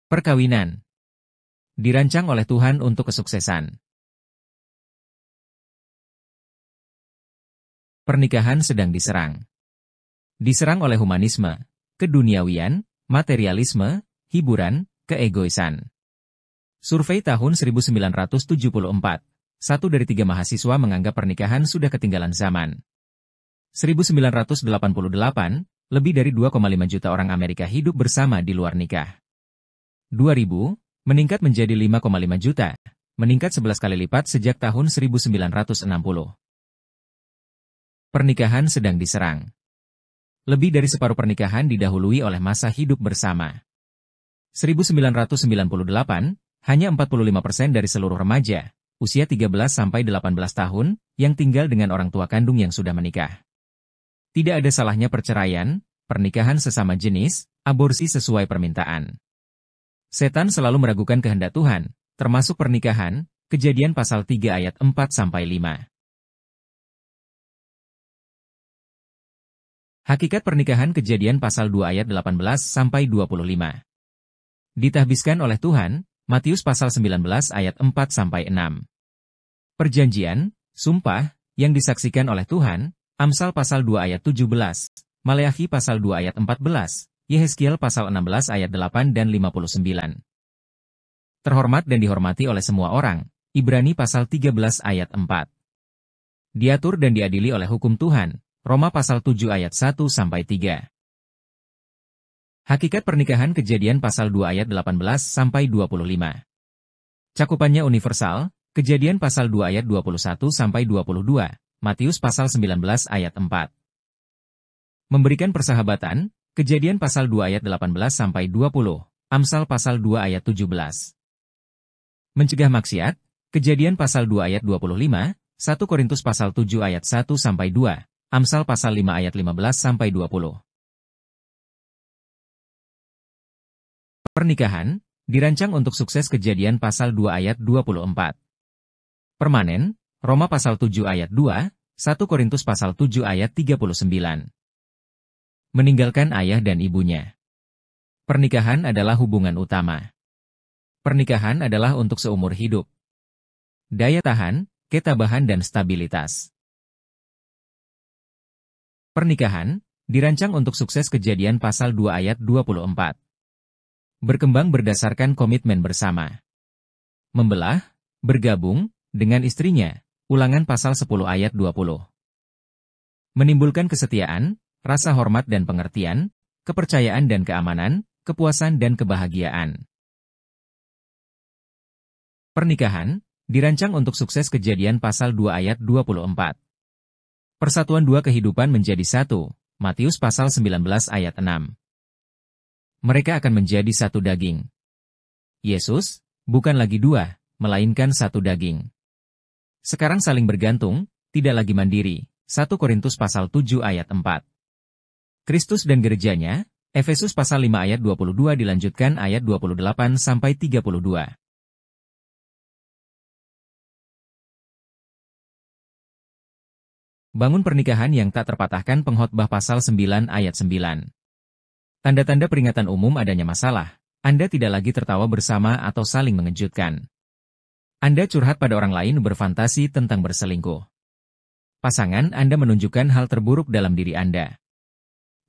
Perkawinan dirancang oleh Tuhan untuk kesuksesan. Pernikahan sedang diserang. Diserang oleh humanisme, keduniawian, materialisme, hiburan, keegoisan. Survei tahun 1974, 1 dari 3 mahasiswa menganggap pernikahan sudah ketinggalan zaman. 1988, lebih dari 2,5 juta orang Amerika hidup bersama di luar nikah. 2000, meningkat menjadi 5,5 juta, meningkat 11 kali lipat sejak tahun 1960. Pernikahan sedang diserang. Lebih dari separuh pernikahan didahului oleh masa hidup bersama. 1998, hanya 45% dari seluruh remaja, usia 13-18 tahun, yang tinggal dengan orang tua kandung yang sudah menikah. Tidak ada salahnya perceraian, pernikahan sesama jenis, aborsi sesuai permintaan. Setan selalu meragukan kehendak Tuhan, termasuk pernikahan, Kejadian pasal 3 ayat 4-5. Hakikat pernikahan Kejadian pasal 2 ayat 18-25. Ditahbiskan oleh Tuhan, Matius pasal 19 ayat 4-6. Perjanjian, sumpah, yang disaksikan oleh Tuhan, Amsal pasal 2 ayat 17, Maleakhi pasal 2 ayat 14, Yehezkiel pasal 16 ayat 8 dan 59. Terhormat dan dihormati oleh semua orang, Ibrani pasal 13 ayat 4. Diatur dan diadili oleh hukum Tuhan, Roma pasal 7 ayat 1-3. Hakikat pernikahan Kejadian pasal 2 ayat 18-25. Cakupannya universal, Kejadian pasal 2 ayat 21-22, Matius pasal 19 ayat 4. Memberikan persahabatan, Kejadian pasal 2 ayat 18-20, Amsal pasal 2 ayat 17. Mencegah maksiat, Kejadian pasal 2 ayat 25, 1 Korintus pasal 7 ayat 1-2, Amsal pasal 5 ayat 15-20. Pernikahan dirancang untuk sukses. Kejadian pasal 2 ayat 24. Permanen, Roma pasal 7 ayat 2, 1 Korintus pasal 7 ayat 39. Meninggalkan ayah dan ibunya. Pernikahan adalah hubungan utama. Pernikahan adalah untuk seumur hidup. Daya tahan, ketabahan dan stabilitas. Pernikahan dirancang untuk sukses. Kejadian pasal 2 ayat 24. Berkembang berdasarkan komitmen bersama. Membelah, bergabung, dengan istrinya. Ulangan pasal 10 ayat 20. Menimbulkan kesetiaan, rasa hormat dan pengertian, kepercayaan dan keamanan, kepuasan dan kebahagiaan. Pernikahan dirancang untuk sukses. Kejadian pasal 2 ayat 24. Persatuan dua kehidupan menjadi satu, Matius pasal 19 ayat 6. Mereka akan menjadi satu daging. Yesus, bukan lagi dua, melainkan satu daging. Sekarang saling bergantung, tidak lagi mandiri. 1 Korintus pasal 7 ayat 4. Kristus dan gerejanya, Efesus pasal 5 ayat 22 dilanjutkan ayat 28-32. Bangun pernikahan yang tak terpatahkan. Pengkhotbah pasal 9 ayat 9. Tanda-tanda peringatan umum adanya masalah. Anda tidak lagi tertawa bersama atau saling mengejutkan. Anda curhat pada orang lain, berfantasi tentang berselingkuh. Pasangan Anda menunjukkan hal terburuk dalam diri Anda.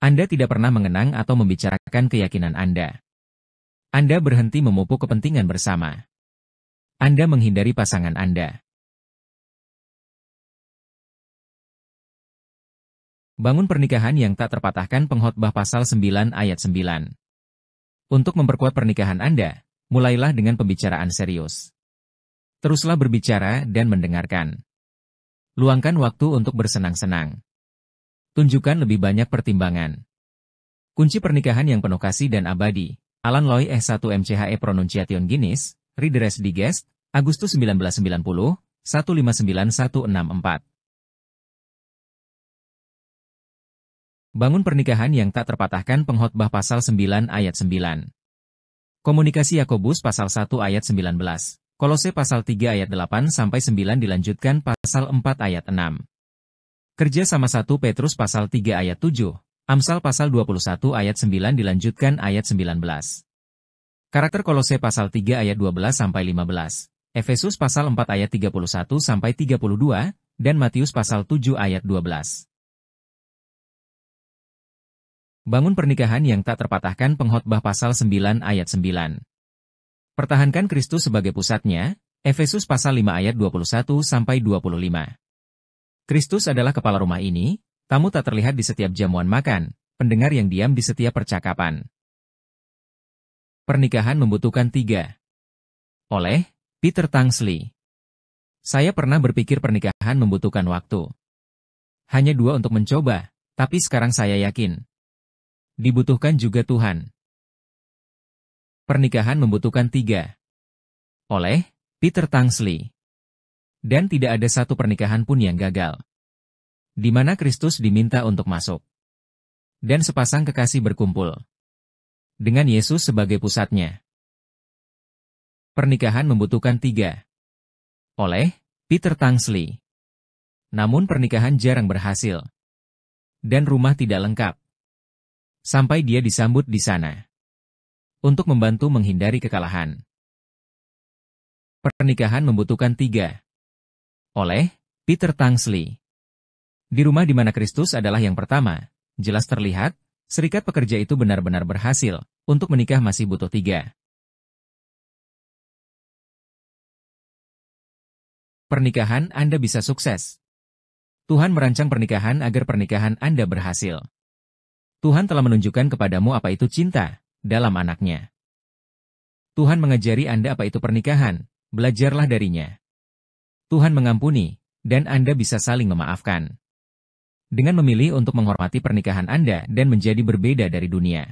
Anda tidak pernah mengenang atau membicarakan keyakinan Anda. Anda berhenti memupuk kepentingan bersama. Anda menghindari pasangan Anda. Bangun pernikahan yang tak terpatahkan. Pengkhotbah pasal 9 ayat 9. Untuk memperkuat pernikahan Anda, mulailah dengan pembicaraan serius. Teruslah berbicara dan mendengarkan. Luangkan waktu untuk bersenang-senang. Tunjukkan lebih banyak pertimbangan. Kunci pernikahan yang penuh kasih dan abadi. Alan Loy S1 MCHE Pronunciation Guinness, Reader's Digest, Agustus 1990, 159164. Bangun pernikahan yang tak terpatahkan. Pengkhotbah pasal 9 ayat 9. Komunikasi Yakobus pasal 1 ayat 19. Kolose pasal 3 ayat 8-9 dilanjutkan pasal 4 ayat 6. Kerja sama 1 Petrus pasal 3 ayat 7, Amsal pasal 21 ayat 9 dilanjutkan ayat 19. Karakter Kolose pasal 3 ayat 12-15, Efesus pasal 4 ayat 31-32, dan Matius pasal 7 ayat 12. Bangun pernikahan yang tak terpatahkan. Pengkhotbah pasal 9 ayat 9. Pertahankan Kristus sebagai pusatnya, Efesus pasal 5 ayat 21-25. Kristus adalah kepala rumah ini, tamu tak terlihat di setiap jamuan makan, pendengar yang diam di setiap percakapan. Pernikahan membutuhkan 3. Oleh Peter Tangsley. Saya pernah berpikir pernikahan membutuhkan waktu. Hanya 2 untuk mencoba, tapi sekarang saya yakin. Dibutuhkan juga Tuhan. Pernikahan membutuhkan 3. Oleh Peter Tangsley. Dan tidak ada satu pernikahan pun yang gagal, di mana Kristus diminta untuk masuk. Dan sepasang kekasih berkumpul, dengan Yesus sebagai pusatnya. Pernikahan membutuhkan 3. Oleh Peter Tangsley. Namun pernikahan jarang berhasil. Dan rumah tidak lengkap. Sampai dia disambut di sana. Untuk membantu menghindari kekalahan. Pernikahan membutuhkan 3. Oleh Peter Tangsley. Di rumah di mana Kristus adalah yang pertama, jelas terlihat, serikat pekerja itu benar-benar berhasil. Untuk menikah masih butuh 3. Pernikahan Anda bisa sukses. Tuhan merancang pernikahan agar pernikahan Anda berhasil. Tuhan telah menunjukkan kepadamu apa itu cinta dalam anaknya. Tuhan mengajari Anda apa itu pernikahan, belajarlah darinya. Tuhan mengampuni, dan Anda bisa saling memaafkan. Dengan memilih untuk menghormati pernikahan Anda dan menjadi berbeda dari dunia.